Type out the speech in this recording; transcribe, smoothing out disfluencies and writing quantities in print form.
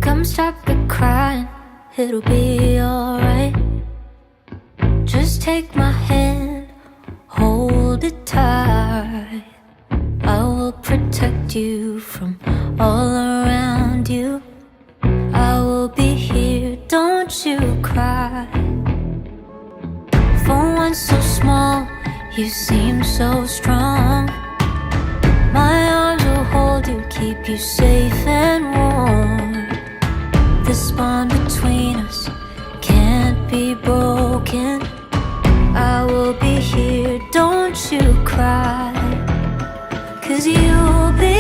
Come stop the crying, it'll be alright. Just take my hand, hold it tight. I will protect you from all around you. I will be here, don't you cry. For one so small, you seem so strong. My arms will hold you, keep you safe and warm. This bond between us can't be broken. I will be here, don't you cry. 'Cause you'll be